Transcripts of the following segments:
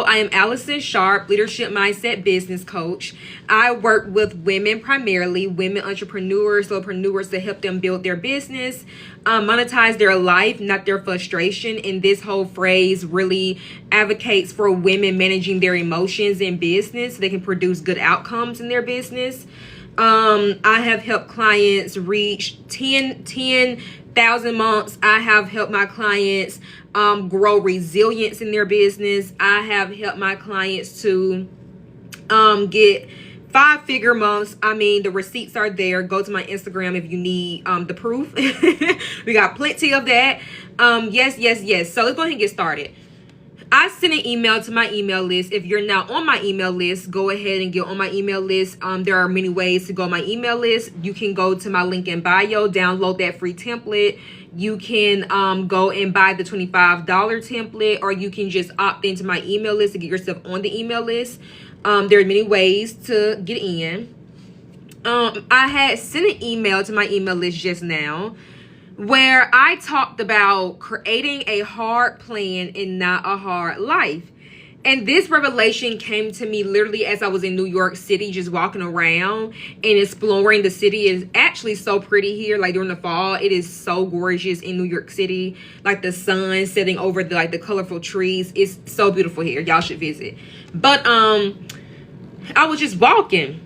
I am Allison Sharp, leadership mindset business coach. I work with women, primarily women entrepreneurs, solopreneurs, to help them build their business, monetize their life, not their frustration. And this whole phrase really advocates for women managing their emotions in business so they can produce good outcomes in their business. I have helped clients reach 10,000 months. I have helped my clients grow resilience in their business. I have helped my clients to get 5-figure months. I mean, the receipts are there. Go to my Instagram if you need the proof. We got plenty of that. Yes. So let's go ahead and get started. I sent an email to my email list. If you're not on my email list, go ahead and get on my email list. There are many ways to go on my email list. You can go to my link in bio, download that free template. You can go and buy the $25 template, or you can just opt into my email list to get yourself on the email list. There are many ways to get in. I had sent an email to my email list just now where I talked about creating a hard plan and not a hard life. And this revelation came to me literally as I was in New York City, just walking around and exploring the city. It's actually so pretty here, like during the fall. It is so gorgeous in New York City, like the sun setting over the colorful trees. It's so beautiful here. Y'all should visit. But I was just walking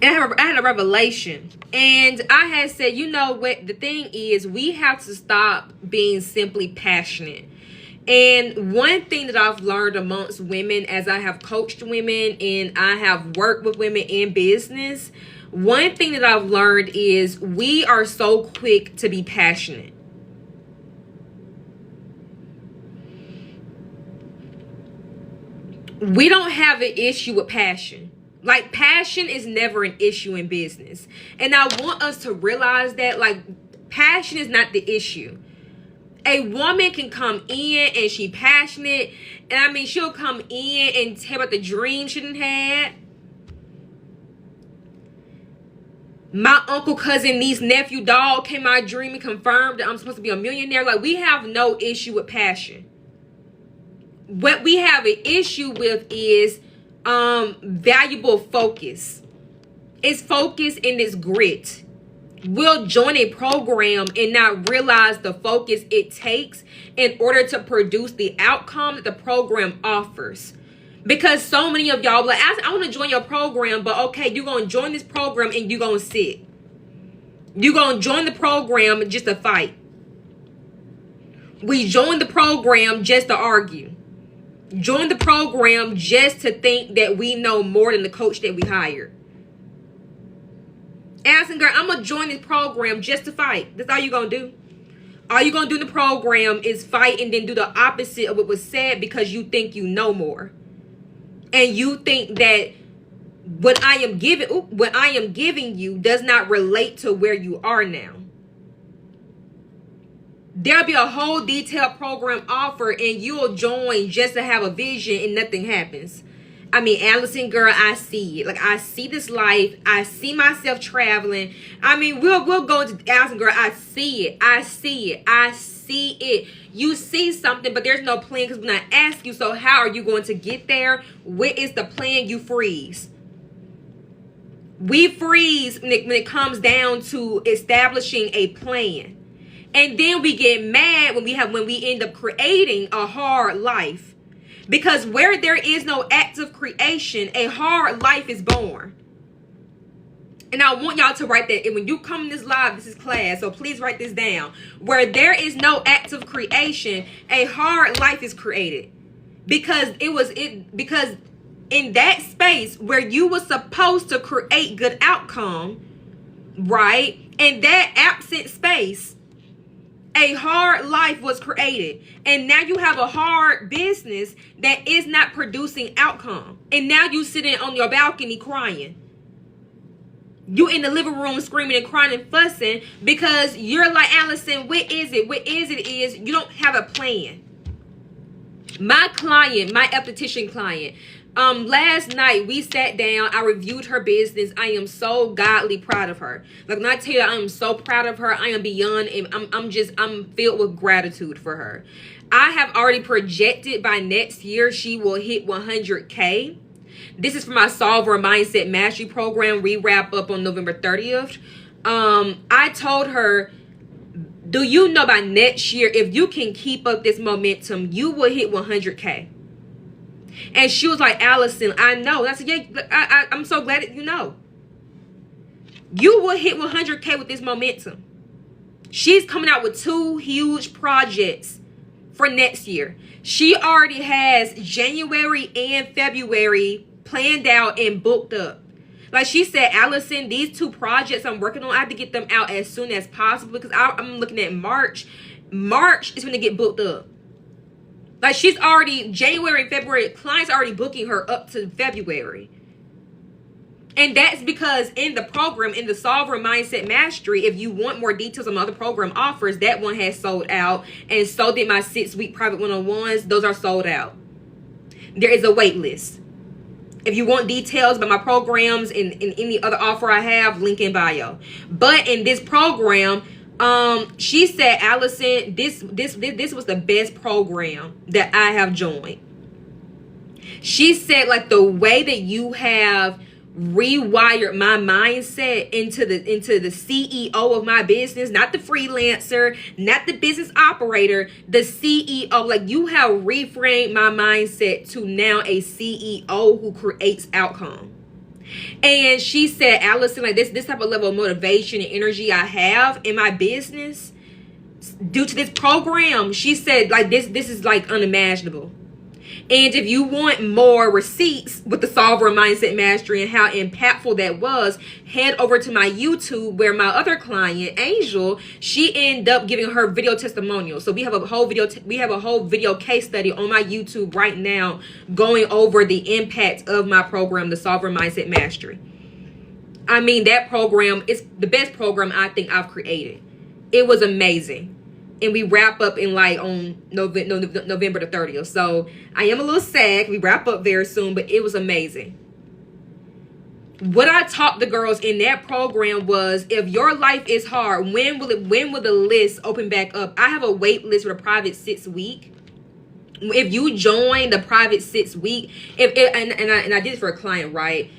and I had a revelation. And I had said, you know what, the thing is, we have to stop being simply passionate. And one thing that I've learned amongst women as I have coached women and I have worked with women in business, one thing that I've learned is we are so quick to be passionate. We don't have an issue with passion. Like, passion is never an issue in business. And I want us to realize that, passion is not the issue. A woman can come in and she passionate. And I mean, she'll come in and tell about the dream she done had. My uncle, cousin, niece, nephew, dog came my dream and confirmed that I'm supposed to be a millionaire. Like, we have no issue with passion. What we have an issue with is valuable focus. It's focus and it's grit. We'll join a program and not realize the focus it takes in order to produce the outcome that the program offers. Because so many of y'all like, I want to join your program, but okay, you're going to join this program and you're going to sit. You're going to join the program just to fight. We joined the program just to argue. Join the program just to think that we know more than the coach that we hired. Asking, girl, I'm going to join this program just to fight. That's all you're going to do. All you're going to do in the program is fight and then do the opposite of what was said because you think you know more. And you think that what I am giving you does not relate to where you are now. There'll be a whole detailed program offer and you'll join just to have a vision and nothing happens. I mean, Allison, girl, I see it. Like, I see this life. I see myself traveling. I mean, we'll go into Allison, girl, I see it. I see it. You see something, but there's no plan because when I ask you, so how are you going to get there? What is the plan? You freeze. We freeze when it comes down to establishing a plan. And then we get mad when we end up creating a hard life. Because where there is no act of creation, a hard life is born. And I want y'all to write that. And when you come in this live, this is class, so please write this down. Where there is no act of creation, a hard life is created. Because because in that space where you were supposed to create good outcome, right? In that absent space, a hard life was created. And now you have a hard business that is not producing outcome. And now you sitting on your balcony crying. You in the living room screaming and crying and fussing because you're like, Allison, what is it? What is it is you don't have a plan. My client, my esthetician client, last night we sat down, I reviewed her business. I am so godly proud of her. Like, when I tell you I am so proud of her, I am beyond, I'm filled with gratitude for her. I have already projected by next year she will hit 100K. This is for my Solver Mindset Mastery Program. We wrap up on November 30th. I told her, do you know by next year, if you can keep up this momentum, you will hit 100K. And she was like, Allison, I know. And I said, yeah, I'm so glad that you know. You will hit 100K with this momentum. She's coming out with 2 huge projects for next year. She already has January and February planned out and booked up. Like she said, Allison, these 2 projects I'm working on, I have to get them out as soon as possible because I'm looking at March. March is when they get booked up. Like she's already, January and February, clients are already booking her up to February. And that's because in the program, in the Solver Mindset Mastery, if you want more details on my other program offers, that one has sold out. And so did my 6-week private one-on-ones. Those are sold out. There is a wait list. If you want details about my programs and any other offer I have, link in bio. But in this program, she said, Allison, this was the best program that I have joined. She said, like, the way that you have rewired my mindset into the CEO of my business, not the freelancer, not the business operator, the CEO. Like, you have reframed my mindset to now a CEO who creates outcome. And she said, Allison, like this type of level of motivation and energy I have in my business due to this program, she said, like, this is like unimaginable. And if you want more receipts with the Solver Mindset Mastery and how impactful that was, head over to my YouTube where my other client, Angel, she ended up giving her video testimonial. So we have a whole video case study on my YouTube right now going over the impact of my program, the Solver Mindset Mastery. I mean, that program is the best program I think I've created. It was amazing. And we wrap up in like on November the 30th. So I am a little sad. We wrap up very soon, but it was amazing. What I taught the girls in that program was, if your life is hard, when will the list open back up? I have a wait list for a private 6-week. If you join the private 6-week, and I did it for a client, right?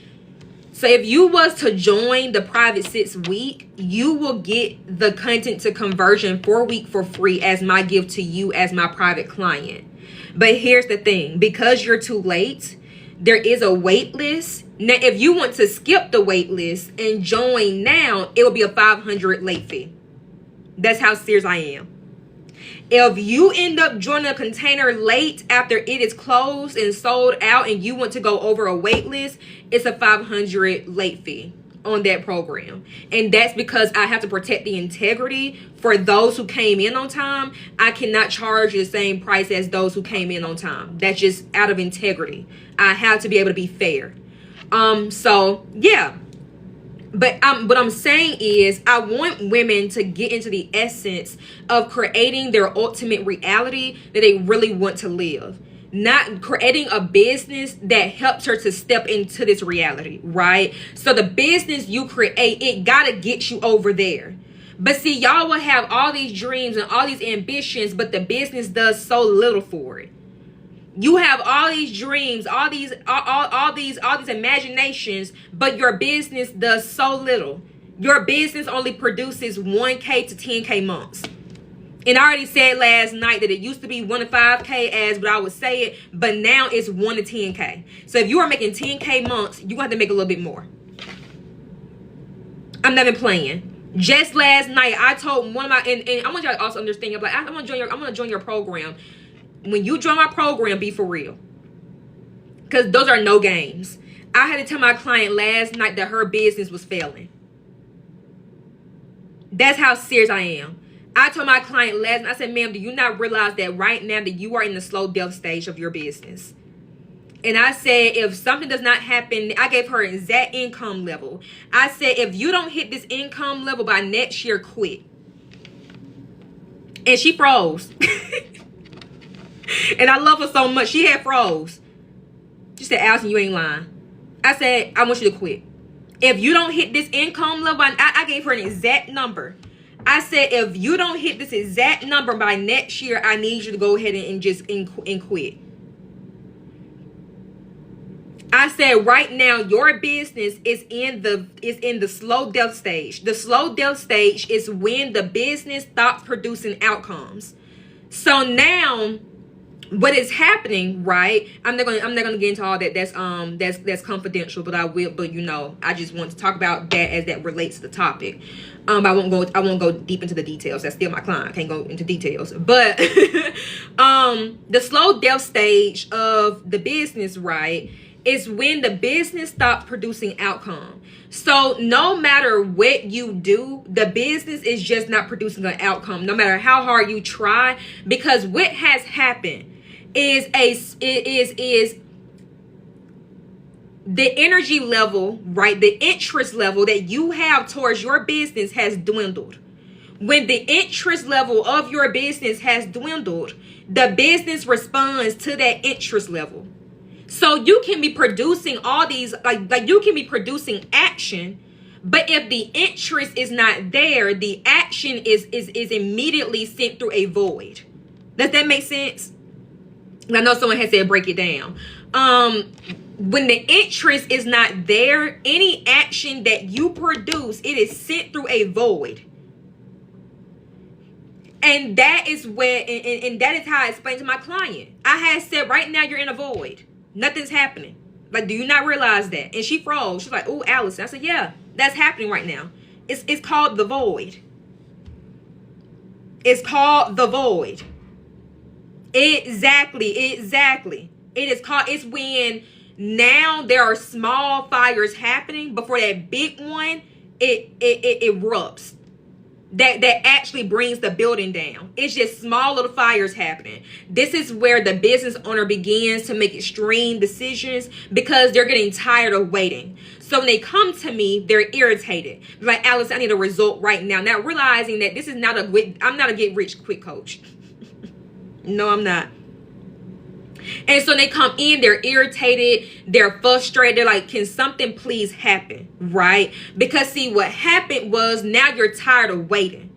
So if you was to join the private 6-week, you will get the content to conversion 4-week for free as my gift to you as my private client. But here's the thing, because you're too late, there is a wait list. Now, if you want to skip the wait list and join now, it will be a $500 late fee. That's how serious I am. If you end up joining a container late after it is closed and sold out and you want to go over a wait list, it's a $500 late fee on that program. And that's because I have to protect the integrity for those who came in on time. I cannot charge the same price as those who came in on time. That's just out of integrity. I have to be able to be fair. So yeah. But what I'm saying is, I want women to get into the essence of creating their ultimate reality that they really want to live. Not creating a business that helps her to step into this reality, right? So the business you create, it gotta get you over there. But see, y'all will have all these dreams and all these ambitions, but the business does so little for it. You have all these dreams, all these imaginations, but your business does so little. Your business only produces 1K to 10K months. And I already said last night that it used to be 1 to 5K as what I would say it, but now it's 1 to 10K. So if you are making 10K months, you're going to have to make a little bit more. I'm not even playing. Just last night, I told one of my, and I want y'all to also understand, like, I'm going to join your program. When you join my program, be for real. Because those are no games. I had to tell my client last night that her business was failing. That's how serious I am. I told my client last night, I said, ma'am, do you not realize that right now that you are in the slow death stage of your business? And I said, if something does not happen, I gave her an exact income level. I said, if you don't hit this income level by next year, quit. And she froze. And I love her so much. She had froze. She said, Allison, you ain't lying. I said, I want you to quit. If you don't hit this income level, I gave her an exact number. I said, if you don't hit this exact number by next year, I need you to go ahead and just quit. I said, right now, your business is in the slow death stage. The slow death stage is when the business stops producing outcomes. So now, what is happening, right? I'm not gonna get into all that. That's confidential, but I will. But I just want to talk about that as that relates to the topic. I won't go deep into the details. That's still my client. I can't go into details. But the slow death stage of the business, right, is when the business stops producing outcome. So no matter what you do, the business is just not producing an outcome, no matter how hard you try, because what has happened is the energy level, right? The interest level that you have towards your business has dwindled. When the interest level of your business has dwindled, the business responds to that interest level. So you can be producing all these, like you can be producing action, but if the interest is not there, the action is immediately sent through a void. Does that make sense? I know someone has said break it down. When the interest is not there, any action that you produce, it is sent through a void. And that is where, and that is how I explained to my client. I had said, right now you're in a void. Nothing's happening. Like, do you not realize that? And she froze. She's like, oh, Allison. I said, yeah, that's happening right now. It's called the void. It's called the void. Exactly. It's when now there are small fires happening before that big one, it erupts. That actually brings the building down. It's just small little fires happening. This is where the business owner begins to make extreme decisions because they're getting tired of waiting. So when they come to me, they're irritated. They're like, Alice, I need a result right now. Now realizing that this is not I'm not a get rich quick coach. No, I'm not. And so they come in, they're irritated, they're frustrated, they're like, can something please happen, right? Because see, what happened was now you're tired of waiting,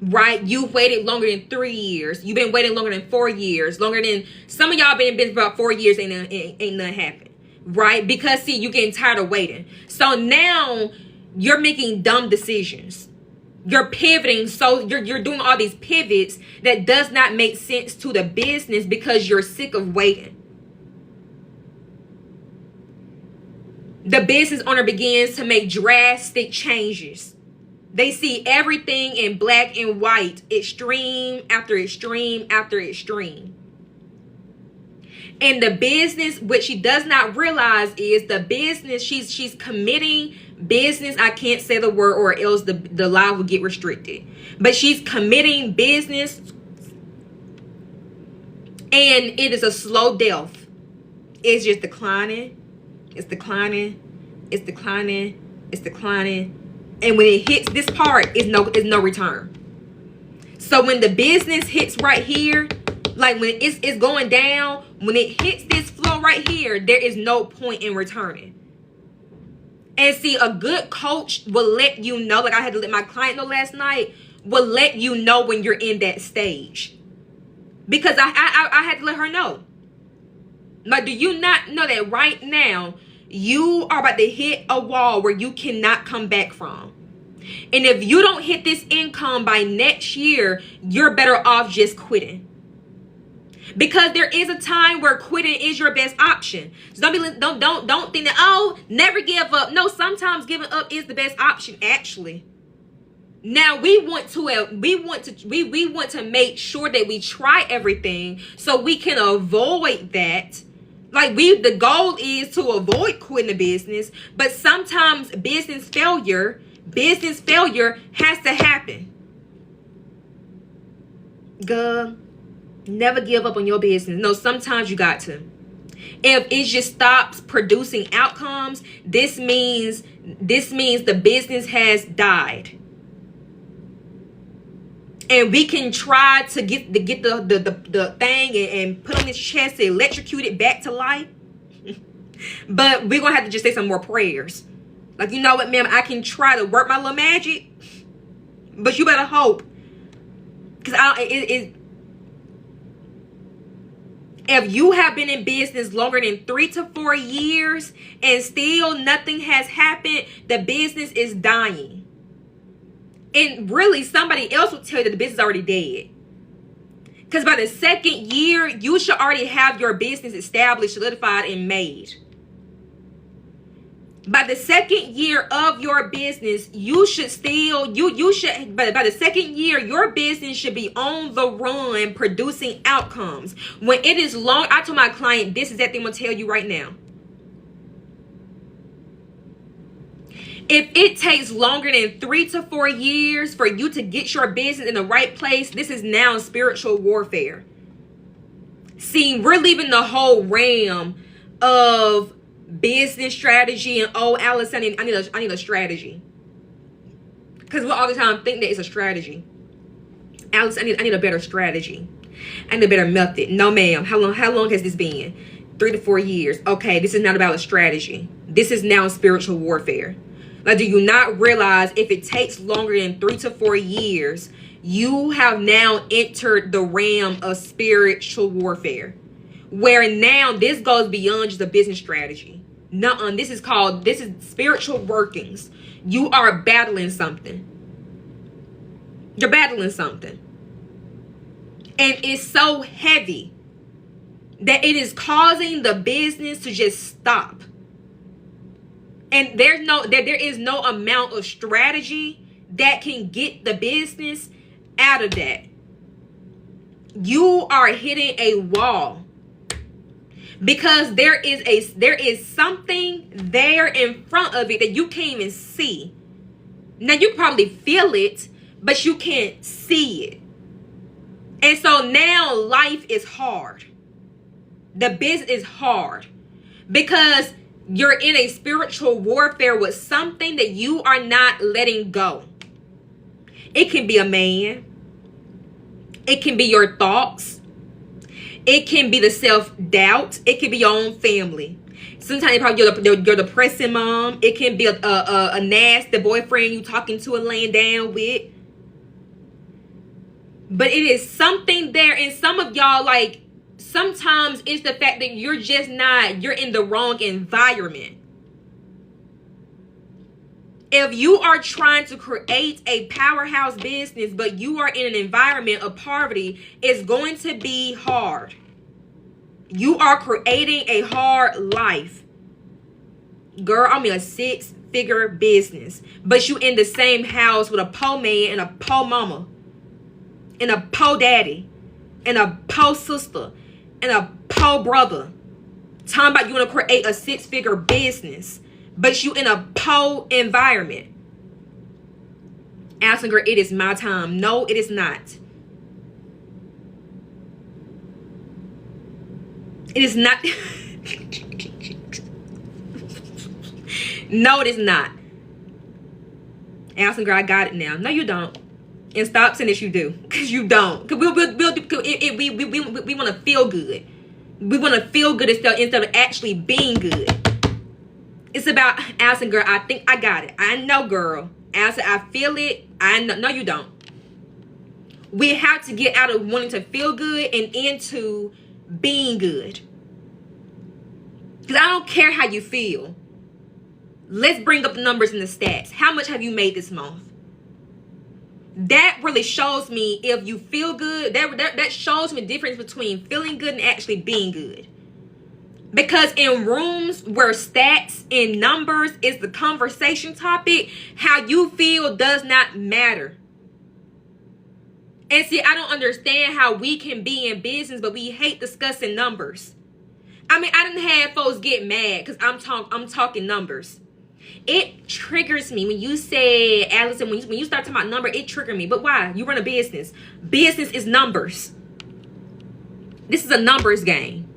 right? You waited longer than 3 years. You've been waiting longer than 4 years, longer than some of y'all been in business for about 4 years, ain't nothing happened, right? Because see, you're getting tired of waiting. So now you're making dumb decisions. You're pivoting, so you're doing all these pivots that does not make sense to the business because you're sick of waiting. The business owner begins to make drastic changes. They see everything in black and white, extreme after extreme after extreme. And the business, what she does not realize is the business, she's committing business. I can't say the word or else the live will get restricted. But she's committing business. And it is a slow death. It's just declining. It's declining. It's declining. It's declining. And when it hits this part, it's no return. So when the business hits right here, like when it's going down, when it hits this flow right here, there is no point in returning. And see, a good coach will let you know, like I had to let my client know last night, will let you know when you're in that stage. Because I had to let her know. Like, do you not know that right now, you are about to hit a wall where you cannot come back from? And if you don't hit this income by next year, you're better off just quitting. Because there is a time where quitting is your best option. So don't think that, oh, never give up. No, sometimes giving up is the best option, actually. Now we want to make sure that we try everything so we can avoid that. Like the goal is to avoid quitting the business, but sometimes business failure has to happen. Girl, never give up on your business. No, sometimes you got to. If it just stops producing outcomes, this means the business has died. And we can try to get the thing and put on his chest to electrocute it back to life. But we're going to have to just say some more prayers. Like, you know what, ma'am, I can try to work my little magic. But you better hope. Because if you have been in business longer than 3 to 4 years and still nothing has happened, the business is dying. And really, somebody else will tell you that the business is already dead. Because by the second year, you should already have your business established, solidified, and made. By the second year of your business, you should still, by the second year, your business should be on the run, producing outcomes. When it is long, I told my client, this is that thing I'm going to tell you right now. If it takes longer than 3 to 4 years for you to get your business in the right place, this is now spiritual warfare. See, we're leaving the whole realm of business strategy and Alice, I need a strategy. Because we all the time think that it's a strategy. Alice, I need a better strategy. I need a better method. No, ma'am. How long has this been? 3 to 4 years. Okay, this is not about a strategy. This is now spiritual warfare. Like, do you not realize if it takes longer than 3 to 4 years, you have now entered the realm of spiritual warfare, where now this goes beyond just a business strategy. Nuh-uh, this is spiritual workings. You are battling something. You're battling something. And it's so heavy that it is causing the business to just stop. And there is no amount of strategy that can get the business out of that. You are hitting a wall. Because there is something there in front of it that you can't even see. Now you probably feel it, but you can't see it. And so now life is hard. The business is hard. Because you're in a spiritual warfare with something that you are not letting go. It can be a man. It can be your thoughts. It can be the self-doubt. It can be your own family. Sometimes you're depressing mom. It can be a nasty boyfriend you talking to and laying down with. But it is something there. And some of y'all, like, sometimes it's the fact that you're in the wrong environment. If you are trying to create a powerhouse business, but you are in an environment of poverty, it's going to be hard. You are creating a hard life. Girl, I'm in a 6-figure business, but you in the same house with a poor man and a poor mama and a poor daddy and a poor sister and a poor brother. Talking about you want to create a 6-figure business, but you in a poor environment. Asking, girl, it is my time. No, it is not. It is not. No, it is not. Asking, girl, I got it now. No, you don't. And stop saying that you do. Because you don't. Because we want to feel good. We want to feel good instead of actually being good. It's about asking, girl, I think I got it. I know, girl. Answer, I feel it. I know. No, you don't. We have to get out of wanting to feel good and into being good. Because I don't care how you feel. Let's bring up the numbers and the stats. How much have you made this month? That really shows me if you feel good. That shows me the difference between feeling good and actually being good. Because in rooms where stats and numbers is the conversation topic, how you feel does not matter. And see, I don't understand how we can be in business, but we hate discussing numbers. I mean, I didn't have folks get mad because I'm talking numbers. It triggers me when you say, Allison, when you start talking about number, it triggered me. But why? You run a business. Business is numbers. This is a numbers game.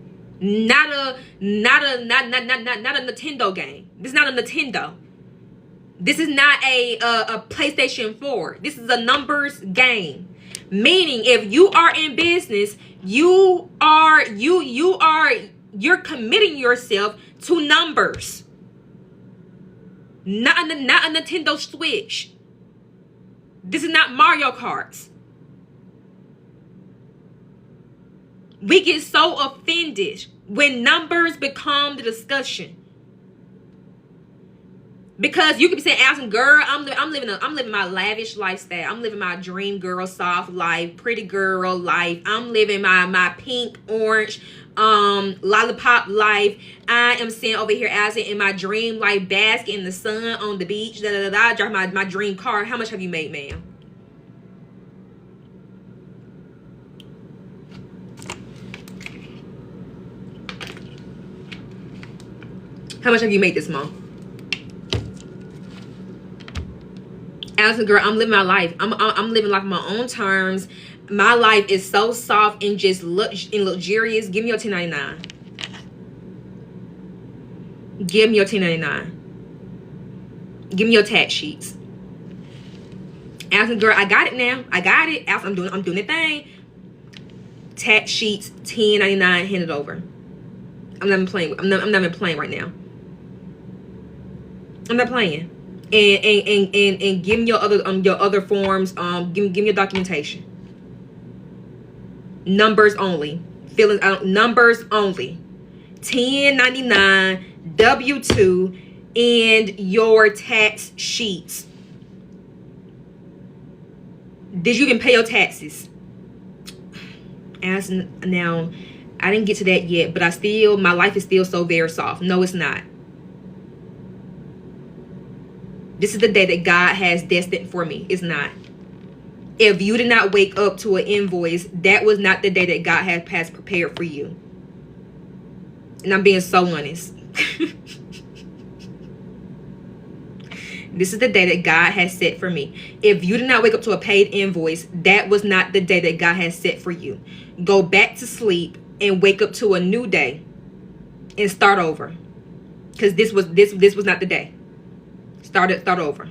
Not a Nintendo game. This is not a Nintendo. This is not a PlayStation 4. This is a numbers game. Meaning, if you are in business, you're committing yourself to numbers. Not a Nintendo Switch. This is not Mario Karts. We get so offended when numbers become the discussion. Because you could be saying, asking, girl, I'm living my lavish lifestyle. I'm living my dream girl soft life, pretty girl life. I'm living my pink, orange, lollipop life. I am sitting over here as in my dream life, basking in the sun on the beach. I drive my dream car. How much have you made, ma'am? How much have you made this month? As a girl, I'm living my life. I'm living life on my own terms. My life is so soft and just luxurious. Give me your 1099. Give me your 1099. Give me your tax sheets. As a girl, I got it now. I got it. As I'm doing the thing. Tax sheets, 1099, hand it over. I'm not even playing. I'm not even playing right now. I'm not playing. And give me your other forms. Give me your documentation. Numbers only. Numbers only. 1099, W-2, and your tax sheets. Did you even pay your taxes? As now, I didn't get to that yet, but my life is still so very soft. No, it's not. This is the day that God has destined for me. It's not. If you did not wake up to an invoice, that was not the day that God has prepared for you. And I'm being so honest. This is the day that God has set for me. If you did not wake up to a paid invoice, that was not the day that God has set for you. Go back to sleep and wake up to a new day and start over. Because this was not the day. Start over.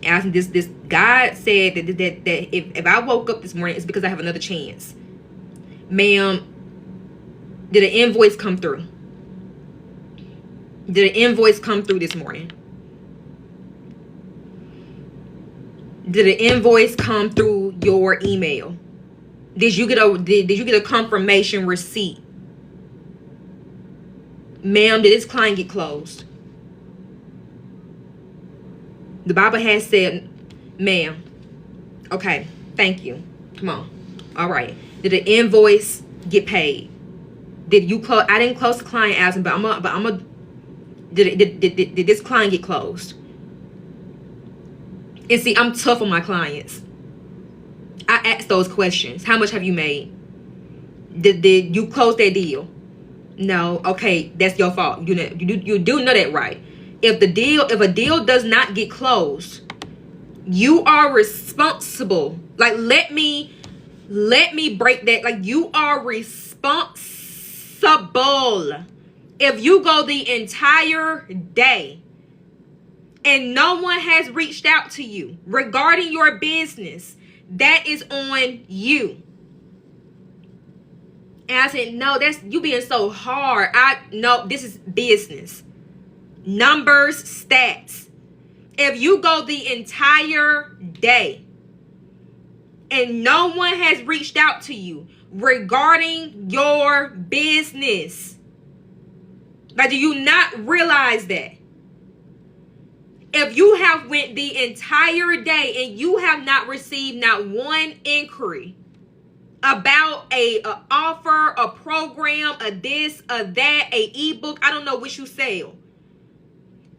And this God said that if I woke up this morning, it's because I have another chance. Ma'am, did an invoice come through? Did an invoice come through this morning? Did an invoice come through your email? Did you get a confirmation receipt? Ma'am, did this client get closed? The Bible has said, ma'am. Okay, thank you. Come on. All right. Did the invoice get paid? Did you close? I didn't close the client asking, but did this client get closed? And see, I'm tough on my clients. I ask those questions. How much have you made? Did you close that deal? No. Okay, that's your fault. You do know that, right? If a deal does not get closed, you are responsible. Like, let me break that. Like, you are responsible. If you go the entire day and no one has reached out to you regarding your business, that is on you. And I said, no, that's you being so hard. No, this is business. Numbers, stats. If you go the entire day and no one has reached out to you regarding your business, like, do you not realize that? If you have went the entire day and you have not received not one inquiry about a offer, a program, a this, a that, a ebook, I don't know which you sell.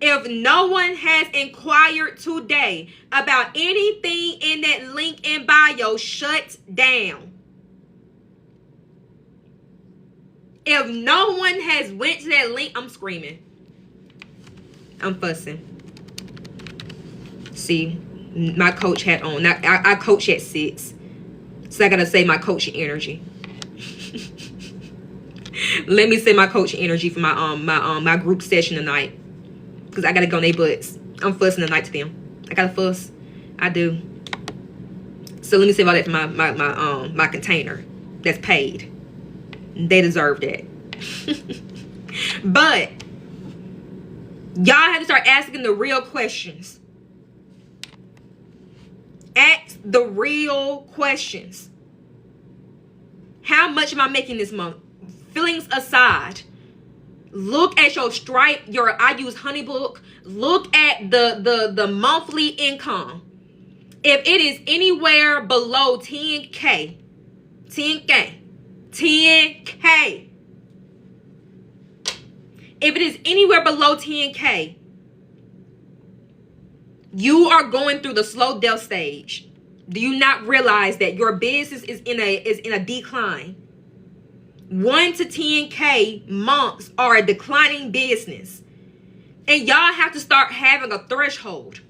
If no one has inquired today about anything in that link in bio, shut down. If no one has went to that link, I'm screaming. I'm fussing. See, my coach hat on. I coach at 6. So I gotta say my coaching energy. Let me say my coaching energy for my group session tonight. Because I gotta go on their butts. I'm fussing tonight to them. I gotta fuss. I do. So let me say about that for my container that's paid. They deserve that. But y'all have to start asking the real questions. Ask the real questions. How much am I making this month? Feelings aside, look at your Stripe, I use Honeybook. Look at the monthly income. If it is anywhere below 10K, if it is anywhere below 10K, you are going through the slow death stage. Do you not realize that your business is in a decline? 1 to 10K months are a declining business. And y'all have to start having a threshold.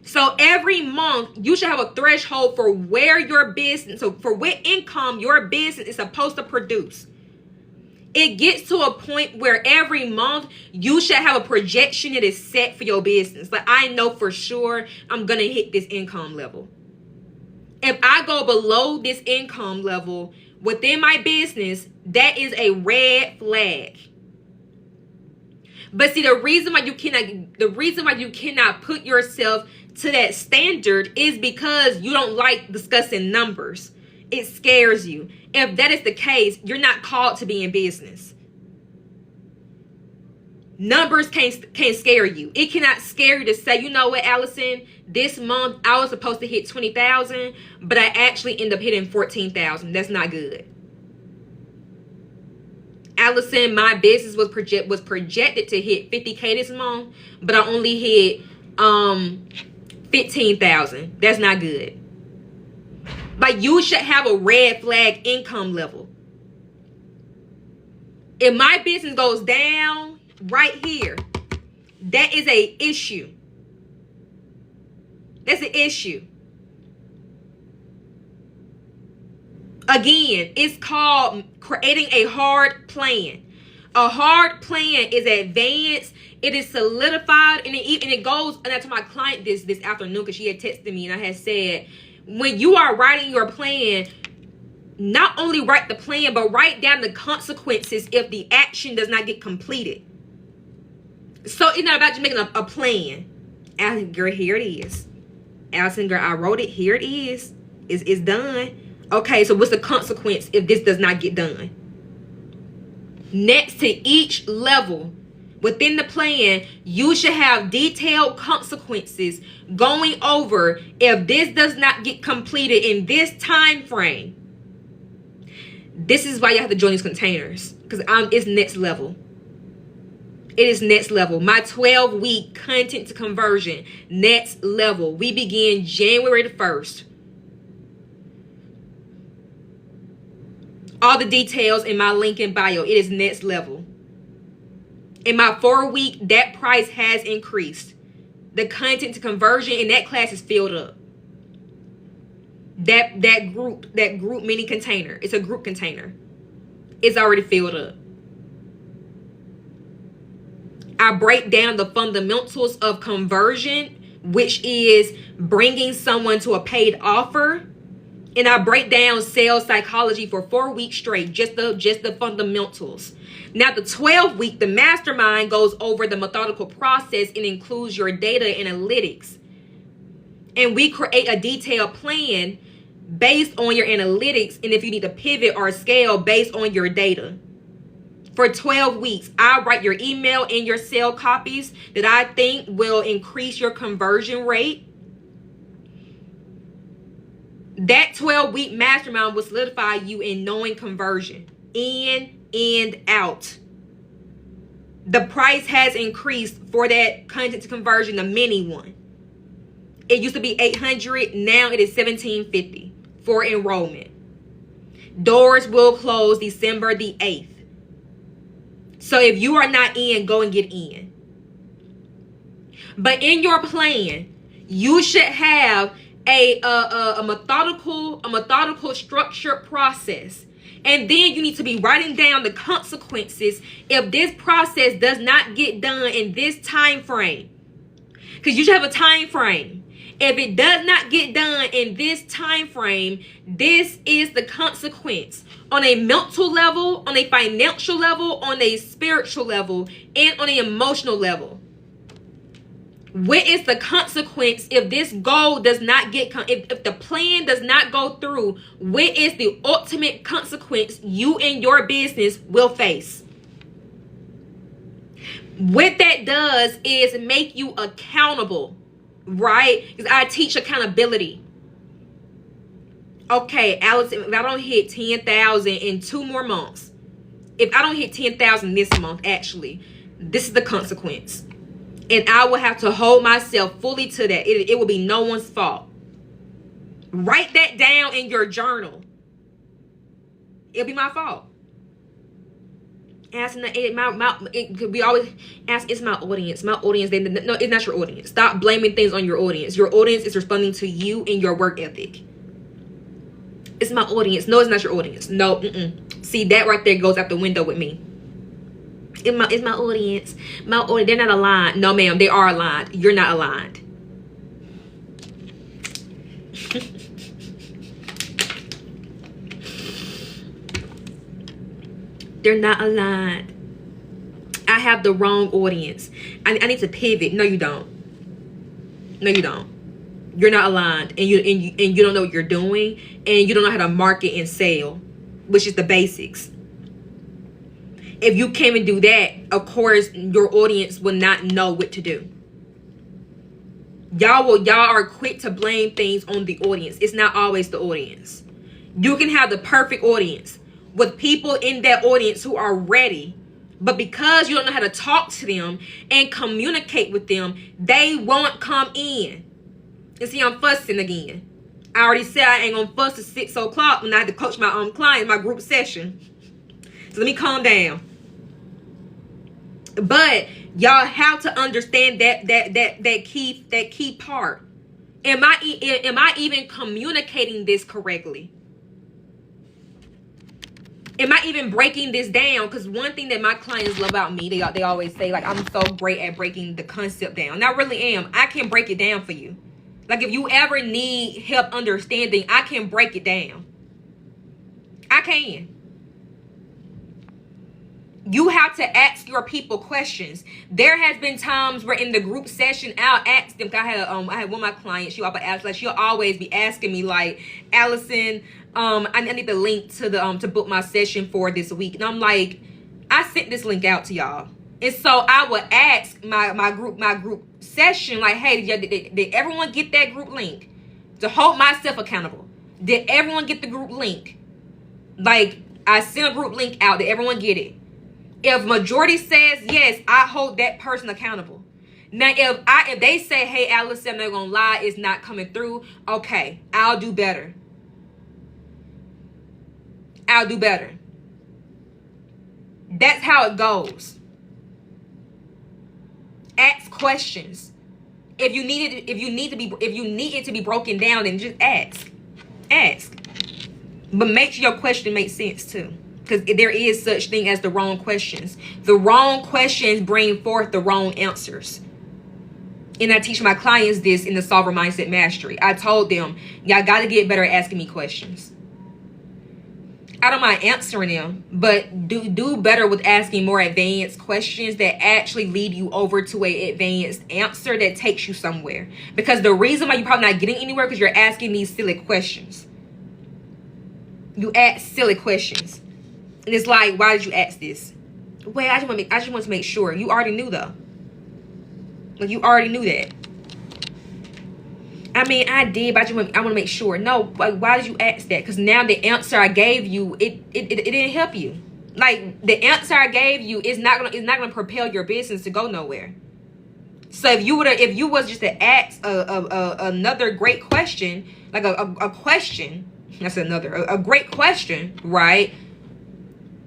So every month, you should have a threshold for where your business, so for what income your business is supposed to produce. It gets to a point where every month, you should have a projection that is set for your business. Like, I know for sure I'm going to hit this income level. If I go below this income level within my business, that is a red flag. But see, the reason why you cannot put yourself to that standard is because you don't like discussing numbers. It scares you. If that is the case, you're not called to be in business. Numbers can't scare you. It cannot scare you to say, you know what, Allison, this month I was supposed to hit 20,000, but I actually end up hitting 14,000. That's not good. Allison, my business was projected to hit 50K this month, but I only hit 15,000. That's not good. Like, you should have a red flag income level. If my business goes down right here, that is an issue. That's an issue. Again, it's called creating a hard plan. A hard plan is advanced. It is solidified, and it goes. And I told my client this afternoon because she had texted me, and I had said, when you are writing your plan, not only write the plan, but write down the consequences if the action does not get completed. So it's not about just making a plan. Allison, girl, here it is. Allison, girl, I wrote it. Here it is. It's done. Okay, so what's the consequence if this does not get done? Next to each level within the plan, you should have detailed consequences going over if this does not get completed in this time frame. This is why you have to join these containers, because it's next level. It is next level. My 12-week content to conversion, next level. We begin January the 1st. All the details in my link in bio. It is next level. In my 4-week, that price has increased. The content to conversion in that class is filled up. That group mini container. It's a group container. It's already filled up. I break down the fundamentals of conversion, which is bringing someone to a paid offer. And I break down sales psychology for 4 weeks straight, just the fundamentals. Now, the 12-week, the mastermind goes over the methodical process and includes your data analytics. And we create a detailed plan based on your analytics, and if you need to pivot or scale based on your data. For 12 weeks, I write your email and your sale copies that I think will increase your conversion rate. That 12-week mastermind will solidify you in knowing conversion, in and out. The price has increased for that content to conversion, the mini one. It used to be $800, now it is $1,750 for enrollment. Doors will close December the 8th. So if you are not in, go and get in. But in your plan, you should have a methodical structured process. And then you need to be writing down the consequences if this process does not get done in this time frame. Because you should have a time frame. If it does not get done in this time frame, this is the consequence on a mental level, on a financial level, on a spiritual level, and on an emotional level. What is the consequence if this goal does not get, if the plan does not go through? What is the ultimate consequence you and your business will face? What that does is make you accountable, right? Because I teach accountability. Okay, Allison, if I don't hit 10,000 in 2 more months, if I don't hit 10,000 this month, actually, this is the consequence. And I will have to hold myself fully to that. It will be no one's fault. Write that down in your journal. It'll be my fault. We always ask, it's my audience. My audience, no, it's not your audience. Stop blaming things on your audience. Your audience is responding to you and your work ethic. It's my audience. No, it's not your audience. No, See, that right there goes out the window with me. It's my audience. My audience, they're not aligned. No, ma'am, they are aligned. You're not aligned. They're not aligned. I have the wrong audience. I need to pivot. No, you don't. No, you don't. You're not aligned, and you don't know what you're doing, and you don't know how to market and sell, which is the basics. If you came and do that, of course, your audience will not know what to do. Y'all are quick to blame things on the audience. It's not always the audience. You can have the perfect audience with people in that audience who are ready, but because you don't know how to talk to them and communicate with them, they won't come in. And see, I'm fussing again. I already said I ain't gonna fuss at 6 o'clock when I had to coach my own client, my group session. So let me calm down. But y'all have to understand that key part. Am I even communicating this correctly? Am I even breaking this down? Because one thing that my clients love about me, they always say, like, I'm so great at breaking the concept down. And I really am. I can break it down for you. Like, if you ever need help understanding, I can break it down. I can. You have to ask your people questions. There has been times where in the group session, I'll ask them. I had one of my clients. She'll always be asking me, like, Allison, I need the link to the to book my session for this week. And I'm like, I sent this link out to y'all. And so I would ask my group session, like, hey, did everyone get that group link? To hold myself accountable. Did everyone get the group link? Like, I sent a group link out. Did everyone get it? If majority says yes, I hold that person accountable. Now, if they say, hey, Allison, I'm not gonna lie, it's not coming through, okay, I'll do better. I'll do better. That's how it goes. Ask questions. If you need it to be broken down, then just ask. But make sure your question makes sense too. Because there is such thing as the wrong questions. The wrong questions bring forth the wrong answers. And I teach my clients this in the Solver Mindset Mastery. I told them, y'all got to get better at asking me questions. I don't mind answering them, but do better with asking more advanced questions that actually lead you over to an advanced answer that takes you somewhere. Because the reason why you're probably not getting anywhere because you're asking these silly questions. You ask silly questions. And it's like, why did you ask this? Well, I just want to make sure. You already knew though. Like, you already knew that. I mean, I did, but I want to make sure. No, like, why did you ask that? Because now the answer I gave you, it didn't help you. Like, the answer I gave you is not gonna propel your business to go nowhere. So if you was just to ask another great question, like a question, that's a great question, right?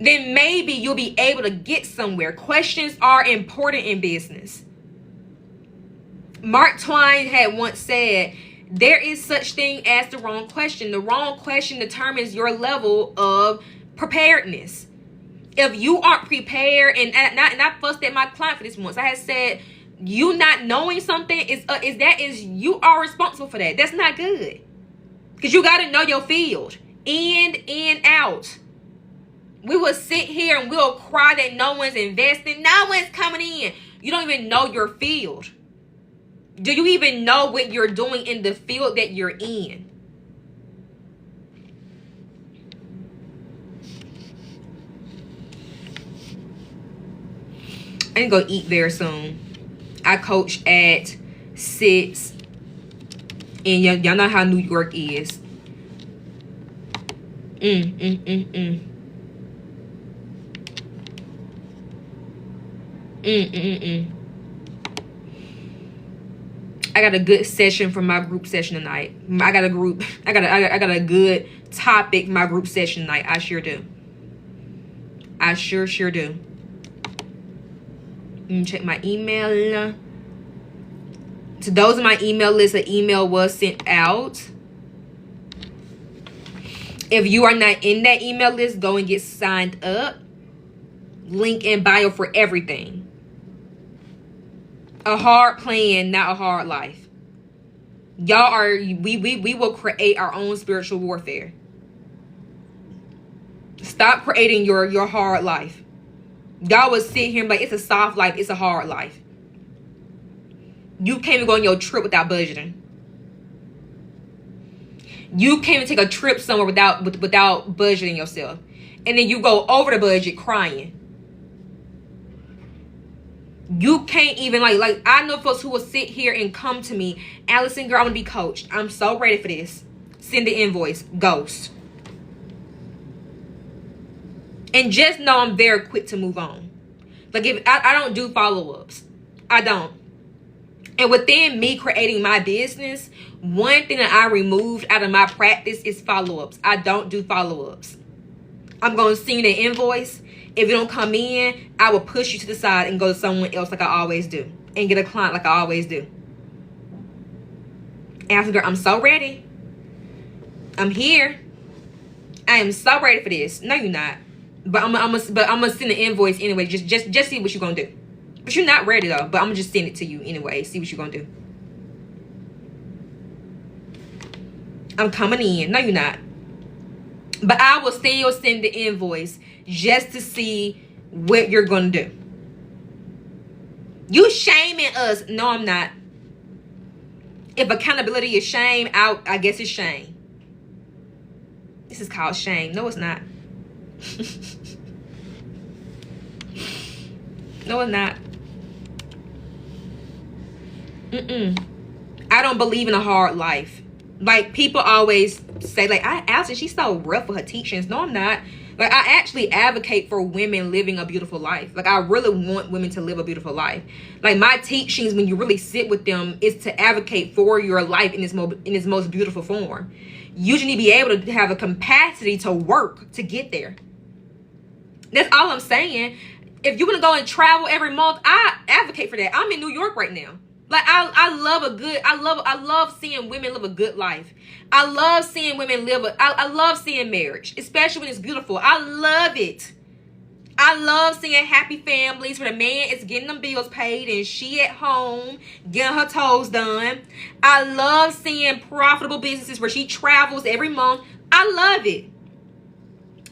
Then maybe you'll be able to get somewhere. Questions are important in business. Mark Twain had once said, there is such thing as the wrong question. The wrong question determines your level of preparedness. If you aren't prepared, and I fussed at my client for this once. I had said, you not knowing something is you are responsible for that. That's not good. Because you got to know your field. In, out. We will sit here and we'll cry that no one's investing. No one's coming in. You don't even know your field. Do you even know what you're doing in the field that you're in? I need to go eat very soon. I coach at 6. And y'all know how New York is. I got a good session for my group session tonight. I got a good topic for my group session tonight. I sure do. I sure do. Check my email. To those in my email list, an email was sent out. If you are not in that email list, go and get signed up. Link in bio for everything. A hard plan, not a hard life. Y'all are, we will create our own spiritual warfare. Stop creating your hard life. Y'all will sit here and be like, it's a soft life, it's a hard life. You can't even go on your trip without budgeting. You can't even take a trip somewhere without budgeting yourself. And then you go over the budget crying. You can't even like I know folks who will sit here and come to me, Allison, girl, I want to be coached. I'm so ready for this. Send the invoice. Ghost. And just know I'm very quick to move on. Like if I don't do follow-ups. I don't. And within me creating my business, one thing that I removed out of my practice is follow-ups. I don't do follow-ups. I'm going to send you the invoice. If you don't come in, I will push you to the side and go to someone else like I always do. And get a client like I always do. And I said, girl, I'm so ready. I'm here. I am so ready for this. No, you're not. But I'm gonna send the invoice anyway. Just see what you're gonna do. But you're not ready though. But I'm gonna just send it to you anyway. See what you're gonna do. I'm coming in. No, you're not. But I will still send the invoice just to see what you're gonna do. You shaming us. No, I'm not. If accountability is shame, I guess it's shame. This is called shame. No, it's not. No, it's not. I don't believe in a hard life. Like, people always say, like, Allison, she's so rough with her teachings. No, I'm not. Like, I actually advocate for women living a beautiful life. Like, I really want women to live a beautiful life. Like, my teachings, when you really sit with them, is to advocate for your life in its most beautiful form. You just need to be able to have a capacity to work to get there. That's all I'm saying. If you want to go and travel every month, I advocate for that. I'm in New York right now. Like, I love seeing women live a good life. I love seeing women I love seeing marriage, especially when it's beautiful. I love it. I love seeing happy families where the man is getting them bills paid and she at home getting her toes done. I love seeing profitable businesses where she travels every month. I love it.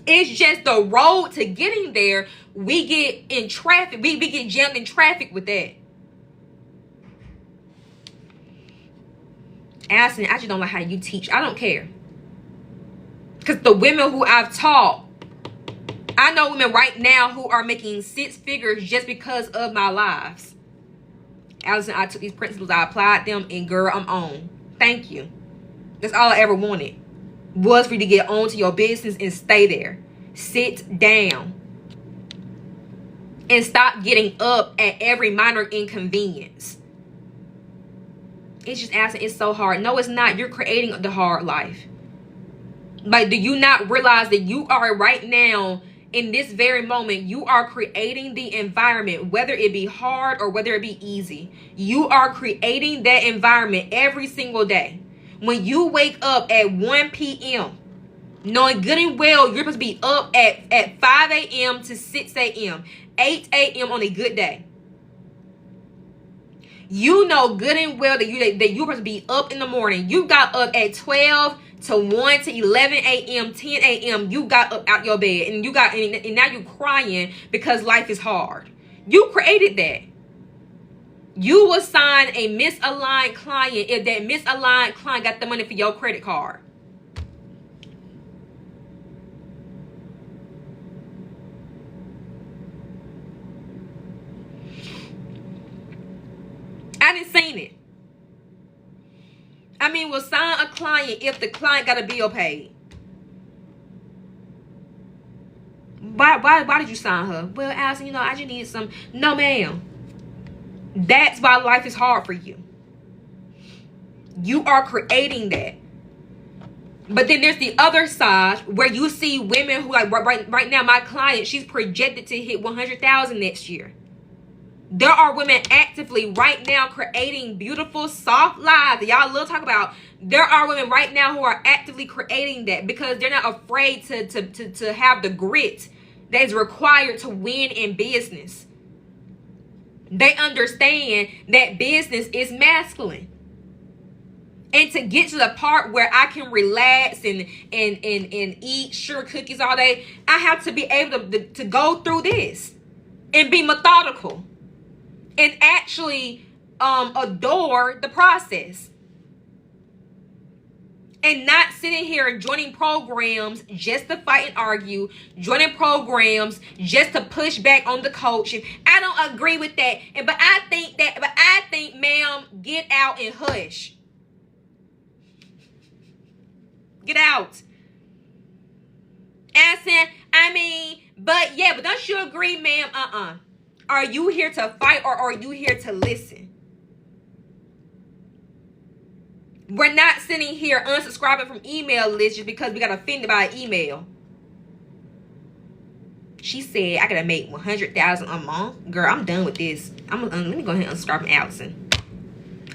It's just the road to getting there. We get in traffic. We get jammed in traffic with that. Allison, I just don't like how you teach. I don't care. Because the women who I've taught, I know women right now who are making 6 figures just because of my lives. Allison, I took these principles, I applied them, and girl, I'm on. Thank you. That's all I ever wanted. Was for you to get on to your business and stay there. Sit down. And stop getting up at every minor inconvenience. It's just asking, it's so hard. No, it's not. You're creating the hard life. Like, do you not realize that you are right now, in this very moment, you are creating the environment, whether it be hard or whether it be easy. You are creating that environment every single day. When you wake up at 1 p.m., knowing good and well you're supposed to be up at 5 a.m. to 6 a.m., 8 a.m. on a good day. You know good and well that you're supposed to be up in the morning. You got up at 12 to 1 to 11 a.m., 10 a.m. You got up out your bed and and now you're crying because life is hard. You created that. You will sign a misaligned client if that misaligned client got the money for your credit card. I didn't seen it. I mean, we'll sign a client if the client got a bill paid. Why did you sign her? Well, Allison, I just need some. No, ma'am. That's why life is hard for you. You are creating that. But then there's the other side where you see women who, like, right now, my client, she's projected to hit 100,000 next year. There are women actively right now creating beautiful, soft lives that y'all love to talk about. There are women right now who are actively creating that because they're not afraid to have the grit that is required to win in business. They understand that business is masculine. And to get to the part where I can relax and eat sugar cookies all day, I have to be able to go through this and be methodical. And actually adore the process. And not sitting here joining programs just to fight and argue. Joining programs just to push back on the coach. And I don't agree with that. But I think, ma'am, get out and hush. Get out. But don't you agree, ma'am? Are you here to fight or are you here to listen? We're not sitting here unsubscribing from email lists just because we got offended by an email. She said I gotta make 100,000 a month. Girl, I'm done with this. Let me go ahead and unsubscribe from Allison.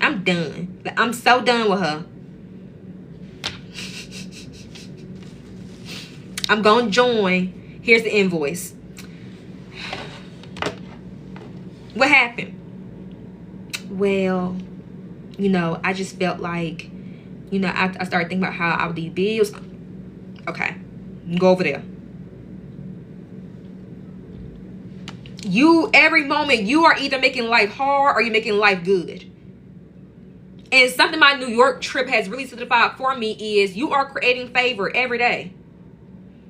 I'm done. I'm so done with her. I'm gonna join. Here's the invoice. What happened? Well, I just felt like, I started thinking about how I would need bills. Okay, go over there. Every moment, you are either making life hard or you're making life good. And something my New York trip has really solidified for me is you are creating favor every day.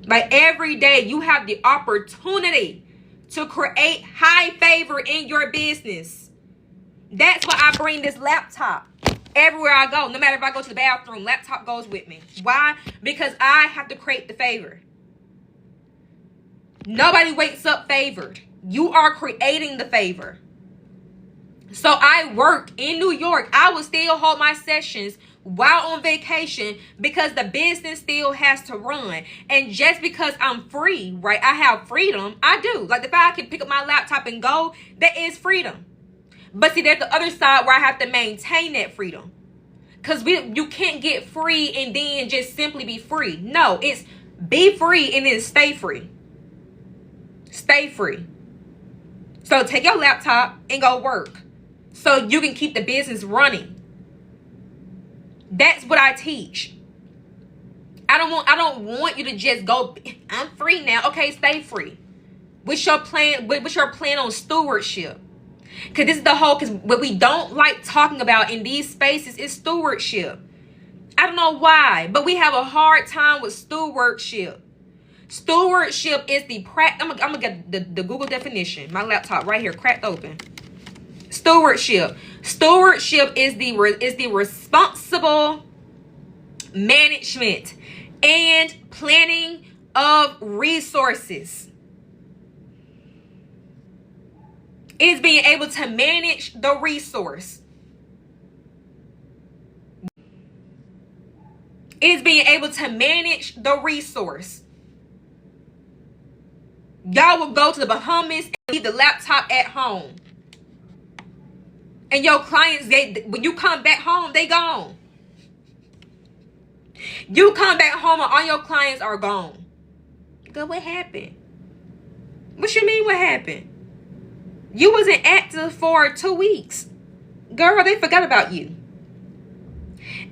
Like every day, you have the opportunity to create high favor in your business. That's why I bring this laptop everywhere I go. No matter if I go to the bathroom, laptop goes with me. Why? Because I have to create the favor. Nobody wakes up favored. You are creating the favor. So I work in New York. I will still hold my sessions while on vacation because the business still has to run. And just because I'm free, right? I have freedom. I do. Like if I can pick up my laptop and go, that is freedom. But see, there's the other side where I have to maintain that freedom. Because you can't get free and then just simply be free. No, it's be free and then stay free. Stay free. So take your laptop and go work so you can keep the business running. That's what I teach. I don't want you to just go, I'm free now. Okay, stay free. What's your plan? What's your plan on stewardship? Because this is because what we don't like talking about in these spaces is stewardship. I don't know why, but we have a hard time with stewardship. Stewardship is I'm gonna get the Google definition. My laptop right here, cracked open. Stewardship. Stewardship is the responsible management and planning of resources. It is being able to manage the resource. It is being able to manage the resource. Y'all will go to the Bahamas and leave the laptop at home. And your clients, when you come back home, they gone. You come back home and all your clients are gone. Girl, what happened? What you mean what happened? You wasn't active for 2 weeks. Girl, they forgot about you.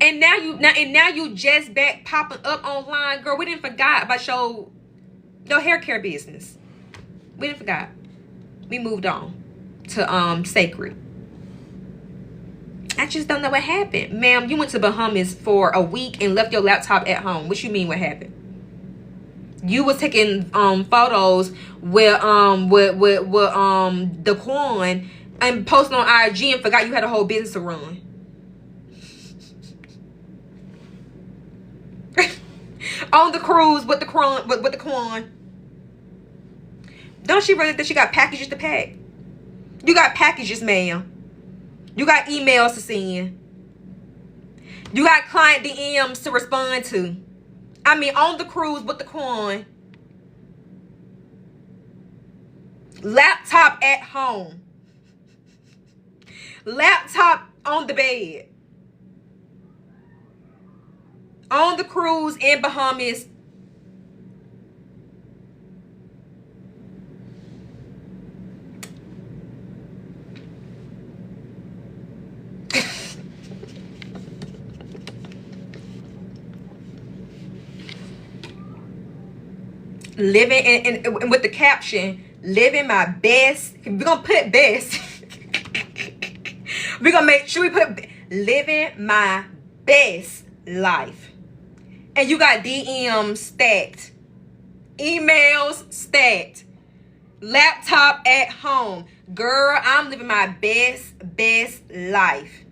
And now you just back popping up online. Girl, we didn't forget about your hair care business. We didn't forget. We moved on to Sacred. I just don't know what happened. Ma'am, you went to Bahamas for a week and left your laptop at home. What you mean what happened? You was taking photos with the coin and posting on IG and forgot you had a whole business to run. On the cruise with the coin. Don't she realize that she got packages to pack? You got packages, ma'am. You got emails to send. You got client DMs to respond to. I mean, on the cruise with the coin. Laptop at home. Laptop on the bed. On the cruise in Bahamas. Living and with the caption, living my best. We're gonna put best. We're gonna make sure we put living my best life. And you got DMs stacked, emails stacked, laptop at home. Girl, I'm living my best life.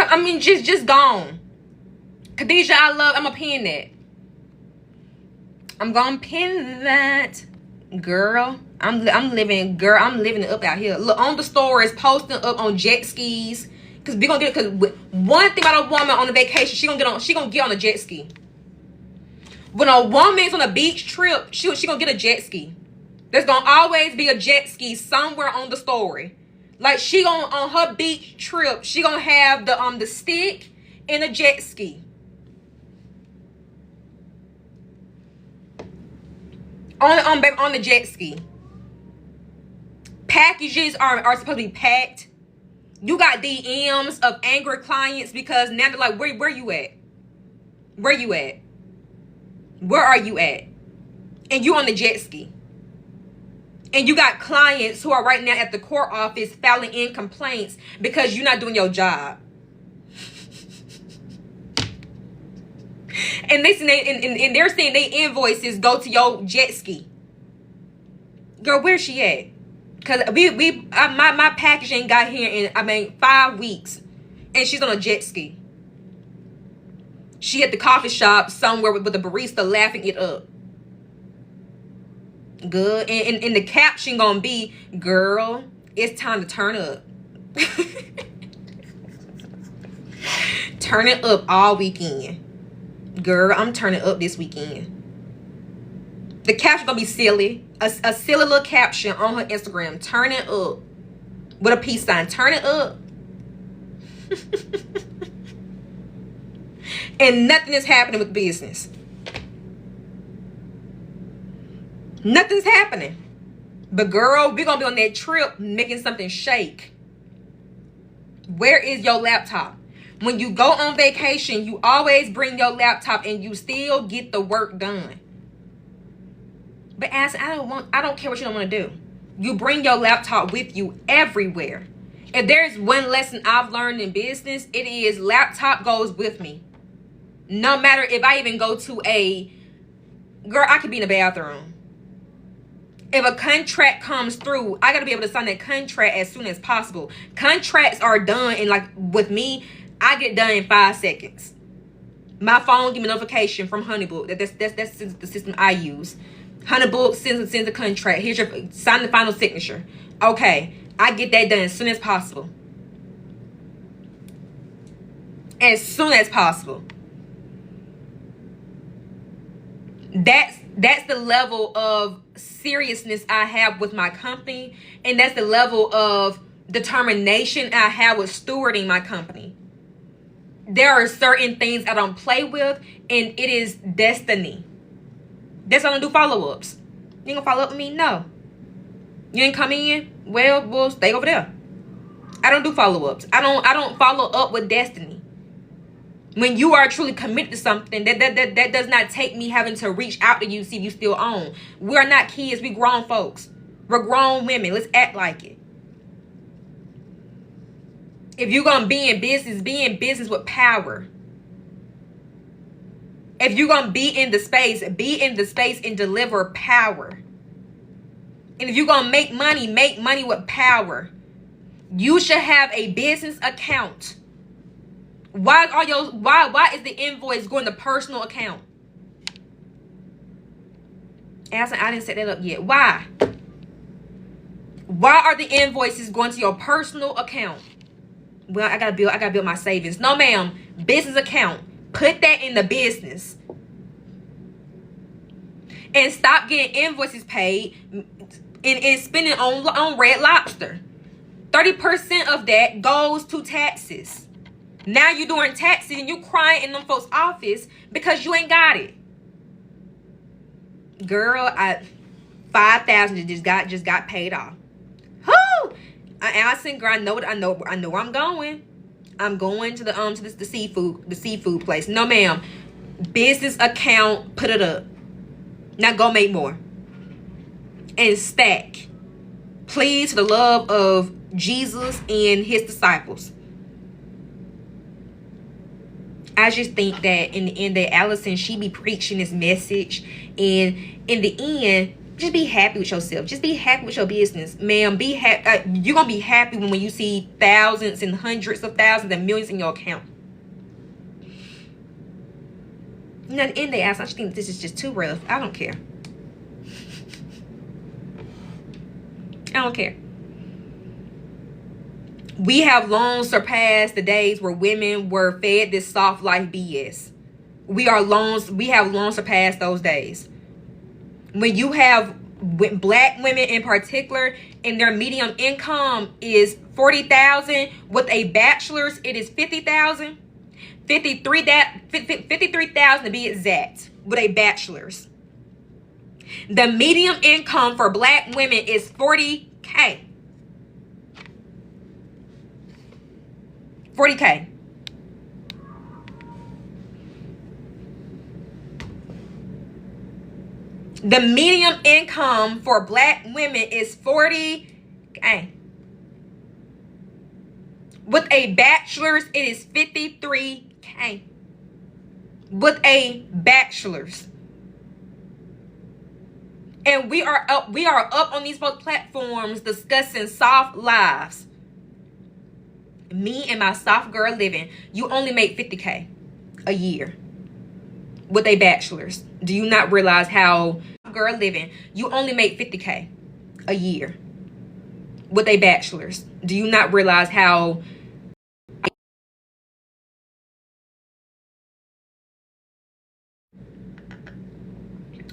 I mean, just gone. Khadijah, I love. I'm gonna pin that. I'm gonna pin that, girl. I'm living, girl. I'm living it up out here. Look on the stories, posting up on jet skis. Cause we gonna get. Cause one thing about a woman on a vacation, she gonna get on a jet ski. When a woman's on a beach trip, she gonna get a jet ski. There's gonna always be a jet ski somewhere on the story. Like she gonna on her beach trip, she gonna have the stick and a jet ski. On the jet ski. Packages are supposed to be packed. You got DMs of angry clients because now they're like, where you at? Where you at? Where are you at? And you on the jet ski. And you got clients who are right now at the court office filing in complaints because you're not doing your job. And they're saying they invoices go to your jet ski. Girl, where's she at? Because my package ain't got here in 5 weeks. And she's on a jet ski. She at the coffee shop somewhere with the barista laughing it up. Good. And the caption gonna be, girl, it's time to turn up. Turn it up all weekend. Girl, I'm turning up this weekend. The caption gonna be silly. A silly little caption on her Instagram. Turn it up. With a peace sign. Turn it up. And nothing is happening with business. Nothing's happening. But girl, we're gonna be on that trip making something shake. Where is your laptop? When you go on vacation, you always bring your laptop and you still get the work done. But as I don't care what you don't want to do. You bring your laptop with you everywhere. If there's one lesson I've learned in business, it is laptop goes with me. No matter if I even go to girl, I could be in the bathroom. If a contract comes through, I got to be able to sign that contract as soon as possible. Contracts are done, and like with me, I get done in 5 seconds. My phone give me a notification from Honeybook. That's the system I use. Honeybook sends a contract. Here's your sign the final signature. Okay, I get that done as soon as possible. As soon as possible. That's the level of seriousness I have with my company, and that's the level of determination I have with stewarding my company. There are certain things I don't play with, and it is destiny. That's why I don't do follow-ups. You ain't gonna follow up with me? No. You ain't come in? Well, we'll stay over there. I don't do follow-ups. I don't follow up with destiny. When you are truly committed to something, that does not take me having to reach out to you to see if you still own. We're not kids. We grown folks. We're grown women. Let's act like it. If you're going to be in business with power. If you're going to be in the space and deliver power. And if you're going to make money with power. You should have a business account. Why is the invoice going to personal account? Allison, I didn't set that up yet. Why? Why are the invoices going to your personal account? Well, I gotta build my savings. No, ma'am. Business account. Put that in the business. And stop getting invoices paid and spending on Red Lobster. 30% of that goes to taxes. Now you're doing taxes and you crying in them folks' office because you ain't got it. Girl, $5,000 just got paid off. Whoo! Allison, girl, I know where I'm going. I'm going to the seafood place. No, ma'am. Business account, put it up. Now go make more. And stack. Please, for the love of Jesus and his disciples. I just think that in the end that Allison, she be preaching this message. And in the end, just be happy with yourself. Just be happy with your business. Ma'am, be happy. You're going to be happy when you see thousands and hundreds of thousands and millions in your account. You know, at the end they ask, I just think this is just too rough. I don't care. I don't care. We have long surpassed the days where women were fed this soft life BS. We have long surpassed those days. When you have black women in particular, and their median income is $40,000, with a bachelor's, it is $50,000. $53,000 to be exact, with a bachelor's. The median income for black women is $40K. $40K. The median income for black women is $40K. With a bachelor's, it is $53K. With a bachelor's. And we are up on these both platforms discussing soft lives. Me and my soft girl living. You only make $50K a year with a bachelor's. Do you not realize how girl living? You only make $50K a year with a bachelor's. Do you not realize how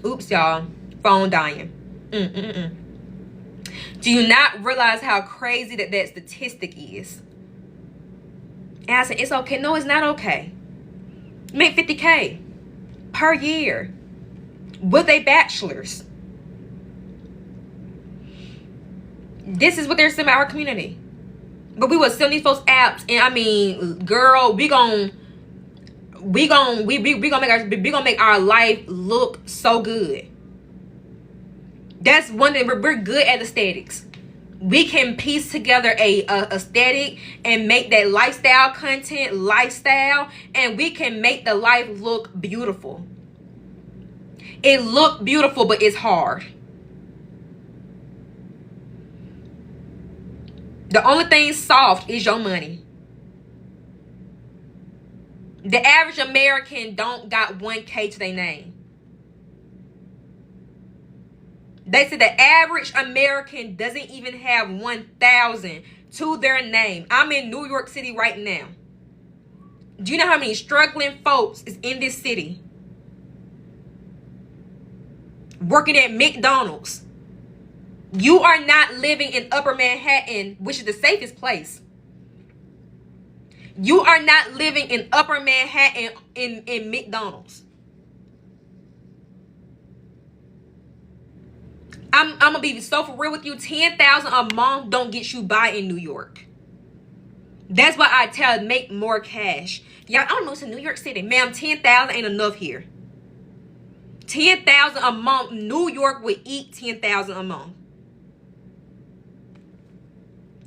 oops, y'all, phone dying. Do you not realize how crazy that statistic is? And I said, it's okay. No, it's not okay. You make $50K per year with a bachelor's. This is what they're saying about our community. But we will send these folks apps, and I mean, girl, we gonna make our life look so good. That's one thing. We're good at aesthetics. We can piece together a aesthetic and make that lifestyle content lifestyle, and we can make the life look beautiful. It look beautiful, but it's hard. The only thing soft is your money. The average American don't got $1K to their name. They said the average American doesn't even have $1,000 to their name. I'm in New York City right now. Do you know how many struggling folks is in this city? Working at McDonald's. You are not living in Upper Manhattan, which is the safest place. You are not living in Upper Manhattan in McDonald's. I'm gonna be so for real with you. $10,000 a month don't get you by in New York. That's why I tell make more cash. Y'all, I don't know, it's in New York City. Ma'am, 10,000 ain't enough here. 10,000 a month. New York would eat 10,000 a month.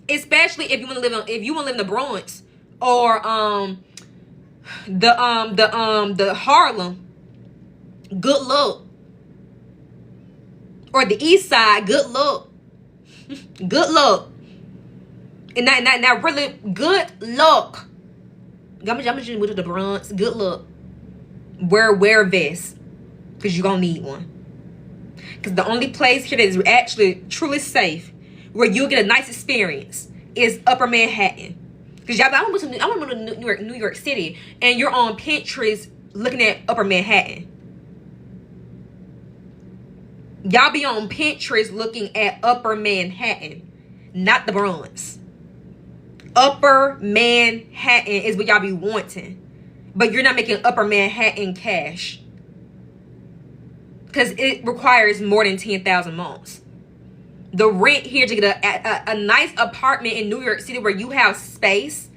Especially if you want to live in the Bronx or the Harlem. Good luck. Or the East Side. Good luck. Good luck. And not really good luck. I'm just move to the Bronx. Good luck. Wear a vest. Because you're going to need one. Because the only place here that is actually truly safe, where you'll get a nice experience, is Upper Manhattan. Because y'all, I want to move to New York City, and you're on Pinterest looking at Upper Manhattan. Y'all be on Pinterest looking at Upper Manhattan, not the Bronx. Upper Manhattan is what y'all be wanting. But you're not making Upper Manhattan cash. Because it requires more than 10,000 months. The rent here to get a nice apartment in New York City where you have space,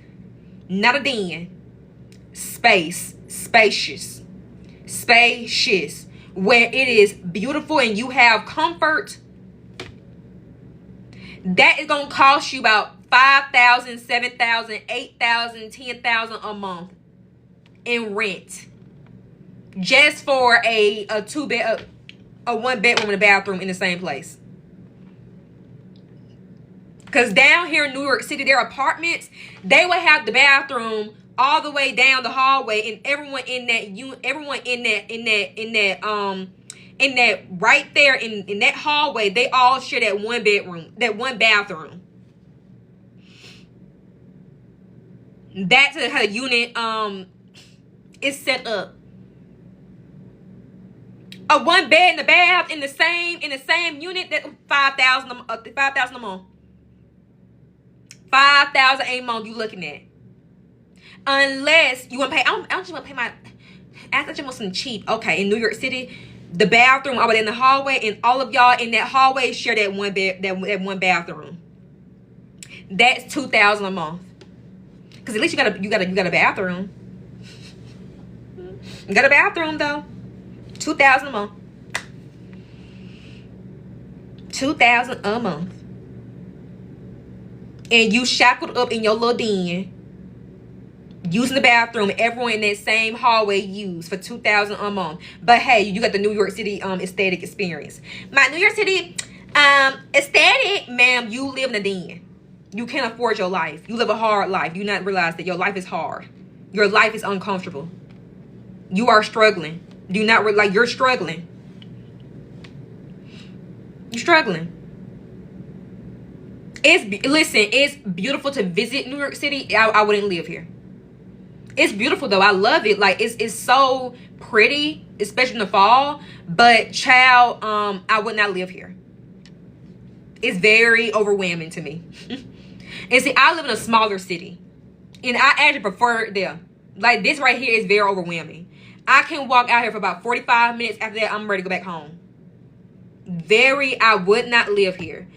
not a den, space, spacious, where it is beautiful and you have comfort, that is going to cost you about 5,000, 7,000, 8,000, 10,000 a month in rent. Just for a 2-bed, a 1-bedroom and a bathroom in the same place. Because down here in New York City, their apartments, they would have the bathroom all the way down the hallway, and everyone in that right there in that hallway, they all share that 1 bedroom, that 1 bathroom. That's how the unit is set up. A 1 bed and a bath in the same unit, that 5,000 a month. 5,000 a month you looking at. Unless you want to pay, I just want to pay my, I just want something cheap. Okay, in New York City, the bathroom over there in the hallway, and all of y'all in that hallway share that 1 bed, that 1 bathroom. That's 2,000 a month. Because at least you got a bathroom. You got a bathroom though. 2,000 a month. 2,000 a month. And you shackled up in your little den, using the bathroom everyone in that same hallway use for 2,000 a month. But hey, you got the New York City aesthetic experience. My New York City aesthetic, ma'am, you live in a den. You can't afford your life. You live a hard life. You not realize that your life is hard. Your life is uncomfortable. You are struggling. Do not like you're struggling. You're struggling. It's beautiful to visit New York City. I wouldn't live here. It's beautiful though. I love it. Like it's so pretty, especially in the fall. But child, I would not live here. It's very overwhelming to me. And see, I live in a smaller city, and I actually prefer it there. Like this right here is very overwhelming. I can walk out here for about 45 minutes. After that, I'm ready to go back home. I would not live here.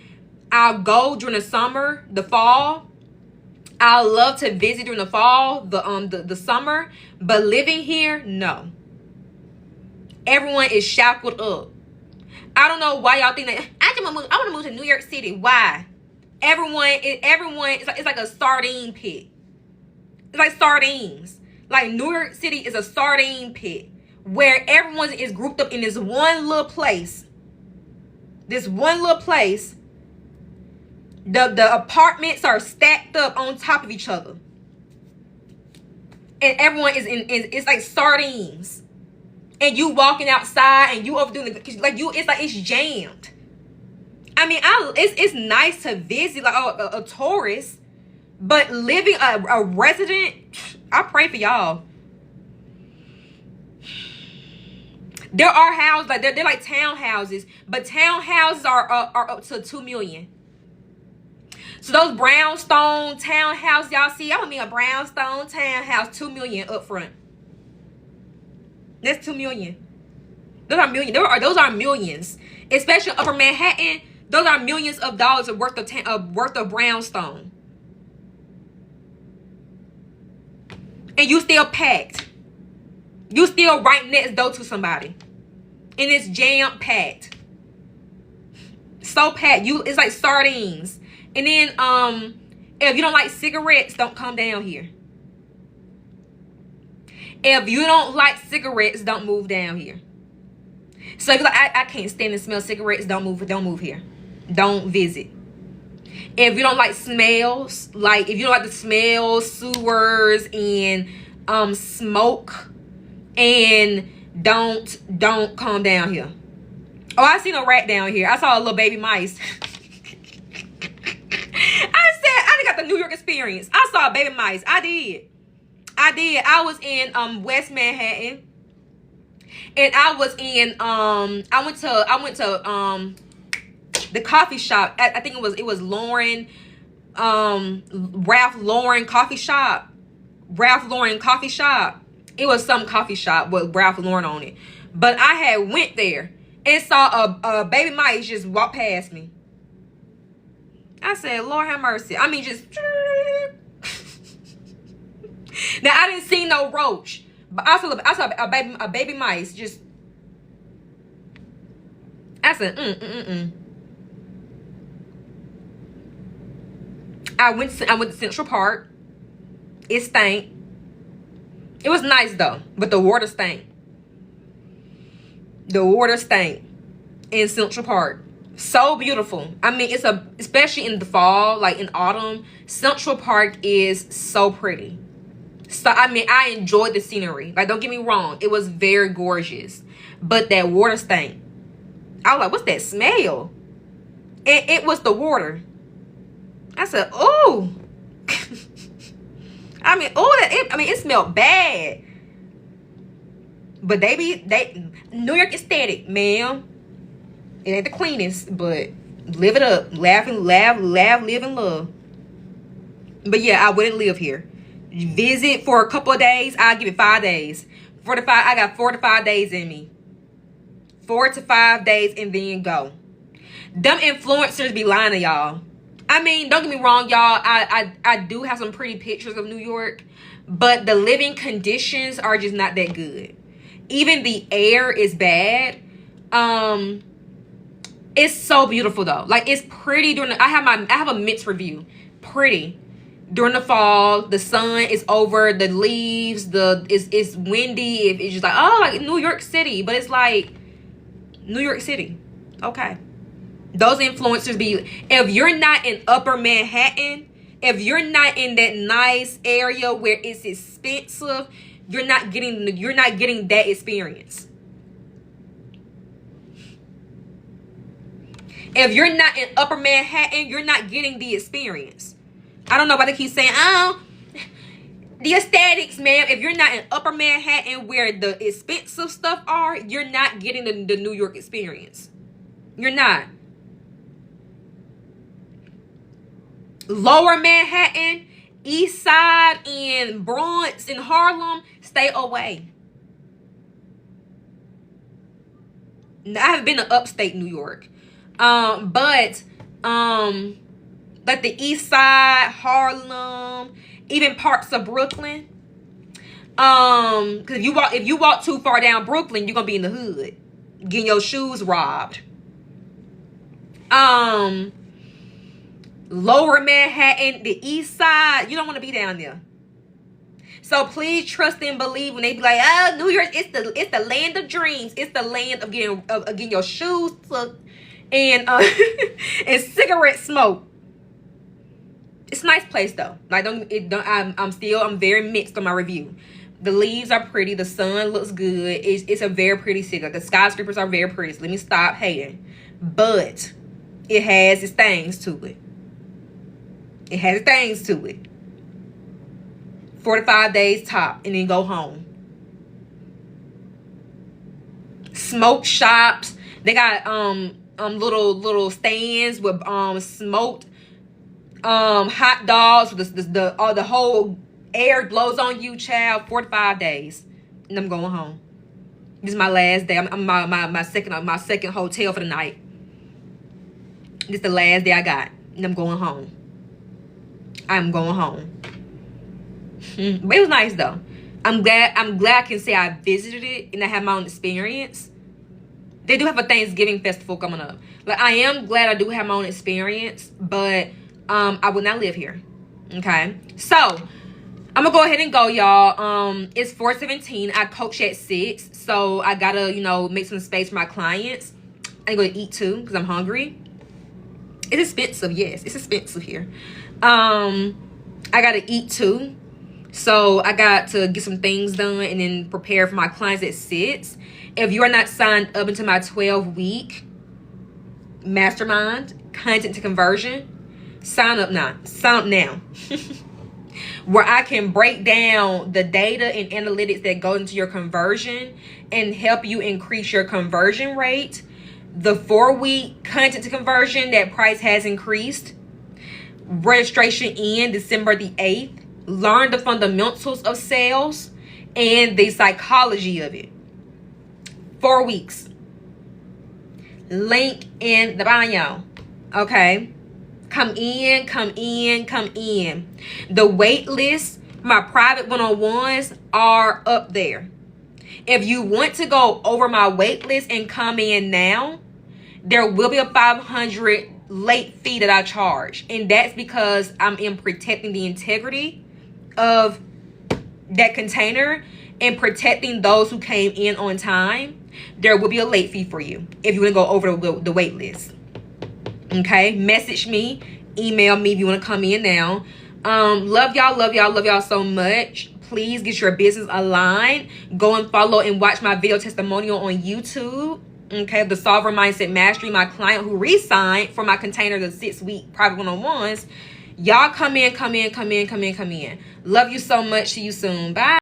I'll go during the summer, the fall. I love to visit during the fall, the summer. But living here, no. Everyone is shackled up. I don't know why y'all think that. I want to move to New York City. Why? Everyone, it's like a sardine pit. It's like sardines. Like New York City is a sardine pit where everyone is grouped up in this one little place. This one little place. The apartments are stacked up on top of each other. And everyone is it's like sardines. And you walking outside and you overdoing it's jammed. I mean, it's nice to visit like a tourist, but living a resident, I pray for y'all. There are houses like they're like townhouses, but townhouses are up to $2 million. So those brownstone townhouses y'all see, I'm gonna be a brownstone townhouse, $2 million up front. That's $2 million. Those are millions. Those are millions, especially Upper Manhattan. Those are millions of dollars worth of brownstone. And you still packed. You still right next door to somebody. And it's jam packed. So packed. It's like sardines. And then if you don't like cigarettes, don't come down here. If you don't like cigarettes, don't move down here. So if you're like, I can't stand to smell cigarettes, don't move here. Don't visit. If you don't like smells, like if you don't like the smells, sewers, and smoke, and don't come down here. Oh, I seen a rat down here. I saw a little baby mice. I got the New York experience. I saw baby mice. I did. I was in West Manhattan. And I was in I went to the coffee shop. I think it was Lauren, Ralph Lauren coffee shop. Ralph Lauren coffee shop. It was some coffee shop with Ralph Lauren on it. But I had went there and saw a baby mice just walk past me. I said, Lord have mercy. I mean, just now I didn't see no roach, but I saw a baby mice just. I said, I went to Central Park. It stank. It was nice though, but the water stank. The water stank in Central Park. So beautiful. I mean, especially in the fall, like in autumn, Central Park is so pretty. So, I mean, I enjoyed the scenery. Like, don't get me wrong. It was very gorgeous. But that water stank. I was like, what's that smell? And it was the water. I said, oh. It smelled bad. But New York aesthetic, ma'am. It ain't the cleanest, but live it up. Laugh, live, and love. But yeah, I wouldn't live here. Visit for a couple of days. I'll give it 5 days. I got 4 to 5 days in me. 4 to 5 days and then go. Them influencers be lying to y'all. I mean, don't get me wrong, y'all. I do have some pretty pictures of New York, but the living conditions are just not that good. Even the air is bad. It's so beautiful though. Like, it's pretty during I have a mixed review. Pretty during the fall. The sun is over the leaves. It's windy. It's just like, oh, like New York City, but it's like New York City. Okay. Those influencers be, if you're not in Upper Manhattan, if you're not in that nice area where it's expensive, you're not getting that experience. If you're not in Upper Manhattan, you're not getting the experience. I don't know why they keep saying, oh, the aesthetics, man. If you're not in Upper Manhattan where the expensive stuff are, you're not getting the New York experience. You're not. Lower Manhattan, East Side, and Bronx, and Harlem, stay away. Now, I haven't been to upstate New York. But like the East Side, Harlem, even parts of Brooklyn. Cause if you walk too far down Brooklyn, you're gonna be in the hood, getting your shoes robbed. Lower Manhattan, the East Side, you don't want to be down there. So please trust and believe when they be like, oh, New York, it's the land of dreams. It's the land of getting your shoes took and and cigarette smoke. It's a nice place though. Like I'm very mixed on my review. The leaves are pretty. The sun looks good. It's a very pretty city. The skyscrapers are very pretty. So let me stop hating. But it has its things to it. It has its things to it. 4 to 5 days top, and then go home. Smoke shops. They got little stands with smoked hot dogs. The whole air blows on you, child. 4 to 5 days, and I'm going home. This is my last day. I'm my second hotel for the night. This is the last day I got, and I'm going home. I'm going home. But it was nice though. I'm glad I can say I visited it and I have my own experience. They do have a Thanksgiving festival coming up. Like, I am glad I do have my own experience, but I will not live here. Okay, so I'm gonna go ahead and go, y'all. It's 4:17. I coach at 6, so I gotta, make some space for my clients. I go to eat too because I'm hungry. It's expensive, yes, it's expensive here. I gotta eat too, so I got to get some things done and then prepare for my clients at 6. If you are not signed up into my 12-week mastermind, content to conversion, sign up now. Where I can break down the data and analytics that go into your conversion and help you increase your conversion rate. The 4-week content to conversion, that price has increased. Registration in December the 8th. Learn the fundamentals of sales and the psychology of it. 4 weeks. Link in the bio. Okay. Come in. The wait list, my private one-on-ones are up there. If you want to go over my wait list and come in now, there will be a $500 late fee that I charge. And that's because I'm in protecting the integrity of that container and protecting those who came in on time. There will be a late fee for you if you want to go over the wait list. Okay, message me, email me if you want to come in now. Love y'all so much. Please get your business aligned. Go and follow and watch my video testimonial on YouTube. Okay, the Solver Mindset Mastery, my client who re-signed for my container, the 6-week private one-on-ones. Y'all come in. Love you so much. See you soon. Bye.